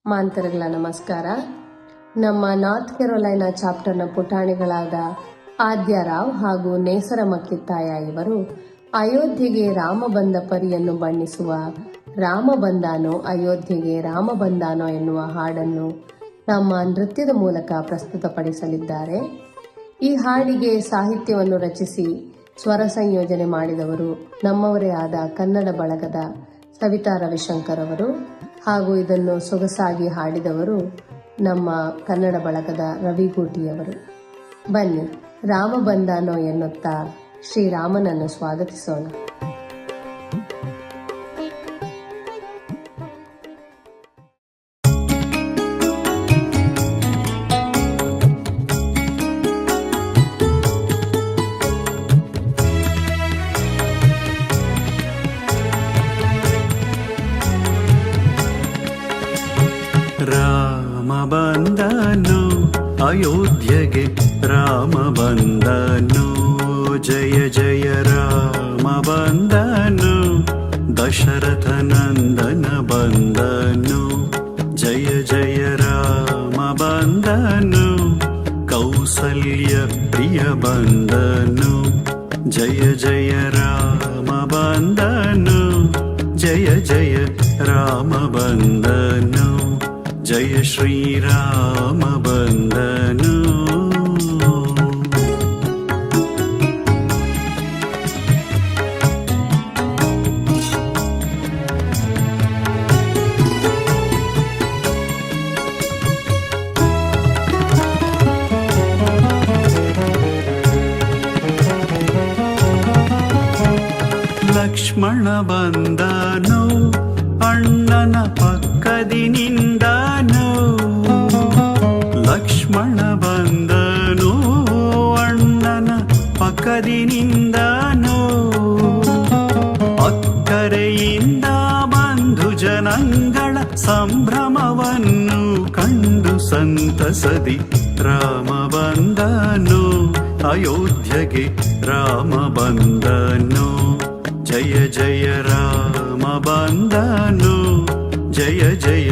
ಮಾಂತರಗಳ ನಮಸ್ಕಾರ. ನಮ್ಮ ನಾರ್ತ್ ಕೆರೋಲೈನಾ ಚಾಪ್ಟರ್ನ ಪುಟಾಣಿಗಳಾದ ಆದ್ಯರಾವ್ ಹಾಗೂ ನೇಸರಮ್ಮ ಕಿತ್ತಾಯ ಇವರು ಅಯೋಧ್ಯೆಗೆ ರಾಮ ಬಂದ ಪರಿಯನ್ನು ಬಣ್ಣಿಸುವ ರಾಮ ಬಂದಾನೋ ಅಯೋಧ್ಯೆಗೆ ರಾಮ ಬಂದಾನೋ ಎನ್ನುವ ಹಾಡನ್ನು ನಮ್ಮ ನೃತ್ಯದ ಮೂಲಕ ಪ್ರಸ್ತುತಪಡಿಸಲಿದ್ದಾರೆ. ಈ ಹಾಡಿಗೆ ಸಾಹಿತ್ಯವನ್ನು ರಚಿಸಿ ಸ್ವರ ಸಂಯೋಜನೆ ಮಾಡಿದವರು ನಮ್ಮವರೇ ಆದ ಕನ್ನಡ ಬಳಗದ ಸವಿತಾ ರವಿಶಂಕರ್ ಅವರು ಹಾಗೂ ಇದನ್ನು ಸೊಗಸಾಗಿ ಹಾಡಿದವರು ನಮ್ಮ ಕನ್ನಡ ಬಳಗದ ರವಿಗೂಟಿಯವರು. ಬನ್ನಿ, ರಾಮ ಬಂದಾನೋ ಎನ್ನುತ್ತಾ ಶ್ರೀರಾಮನನ್ನು ಸ್ವಾಗತಿಸೋಣ. ರಾಮ ಬಂದನು ಅಯೋಧ್ಯೆಗೆ, ರಾಮ ಬಂದನು, ಜಯ ಜಯ ರಾಮ ಬಂದನು, ದಶರಥ ನಂದನ ಬಂದನು, ಜಯ ಜಯ ರಾಮ ಬಂದನು, ಕೌಸಲ್ಯ ಪ್ರಿಯ ಬಂದನು, ಜಯ ಜಯ ರಾಮ ಬಂದನು, ಜಯ ಜಯ ರಾಮ ಬಂದನು, ಜಯ ಶ್ರೀರಾಮ ಬಂದನು. ಲಕ್ಷ್ಮಣ ಬಂದನು, ಅಣ್ಣನ ಪಕ್ಕದಿ ನಿಂದನು, ಲಕ್ಷ್ಮಣ ಬಂದನು, ಅಣ್ಣನ ಪಕ್ಕದಿ ನಿಂದನು, ಅಕ್ಕರೆಯಿಂದ ಬಂಧು ಜನಗಳ ಸಂಭ್ರಮವನ್ನು ಕಂಡು ಸಂತಸದಿ ರಾಮ ಬಂದನು ಅಯೋಧ್ಯೆಗೆ, ರಾಮ ಬಂದನು, ಜಯ ಜಯ ರಾಮ ಬಂದನು, ಜಯ ಜಯ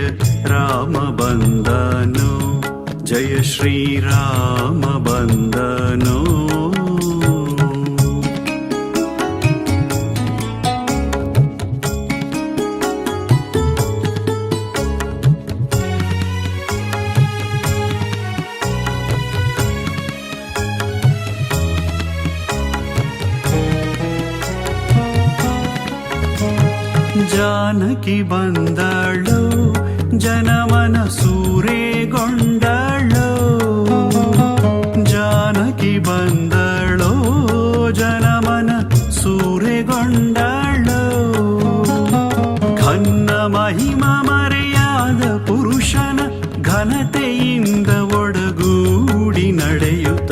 ರಾಮ ಬಂದನು, ಜಯ ಶ್ರೀರಾಮ ಬಂದನು. ಜಾನಕಿ ಬಂದಳು, ಜನಮನ ಸೂರೆಗೊಂಡಳು, ಜಾನಕಿ ಬಂದಳು, ಜನಮನ ಸೂರೆಗೊಂಡಳು, ಘನ್ನ ಮಹಿಮ ಮರೆಯಾದ ಪುರುಷನ ಘನತೆಯಿಂದ ಒಡಗೂಡಿ ನಡೆಯುತ್ತ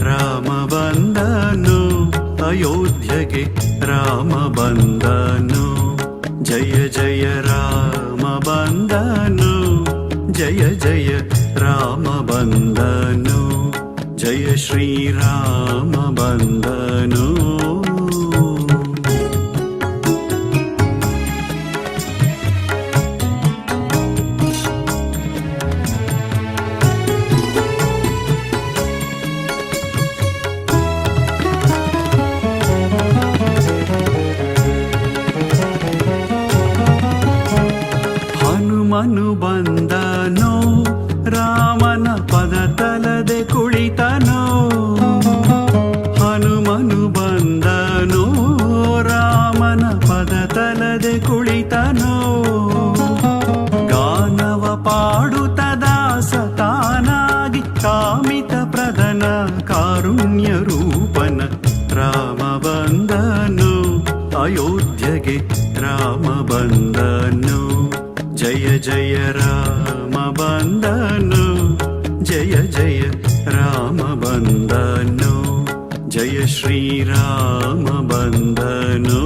ರಾಮ ಬಂದನು ಅಯೋಧ್ಯೆಗೆ, ರಾಮ ಬಂದನು, ಜಯ ಜಯ ರಾಮ ಬಂದನು, ಜಯ ಜಯ ರಾಮ ಬಂದನು, ಜಯ ಶ್ರೀರಾಮ ಬಂದನು. ಹನುಮನು ಬಂದನೋ, ರಾಮನ ಪದ ತಲದೆ ಕುಳಿತನೋ, ಹನುಮನು ಬಂದನೋ, ರಾಮನ ಪದ ತಲದೆ ಕುಳಿತನೋ, ಗಾನವ ಪಾಡುತ್ತ ದಾಸ ತಾನಾಗಿ ಕಾಮಿತ ಪ್ರದನ ಕಾರುಣ್ಯ ರೂಪನ ರಾಮ ಬಂದನು ಅಯೋಧ್ಯೆಗೆ, ರಾಮ ಬಂದನು, ಜಯ ಜಯ ರಾಮ ಬಂದನು, ಜಯ ಜಯ ರಾಮ ಬಂದನು, ಜಯ ಶ್ರೀರಾಮ ಬಂದನು.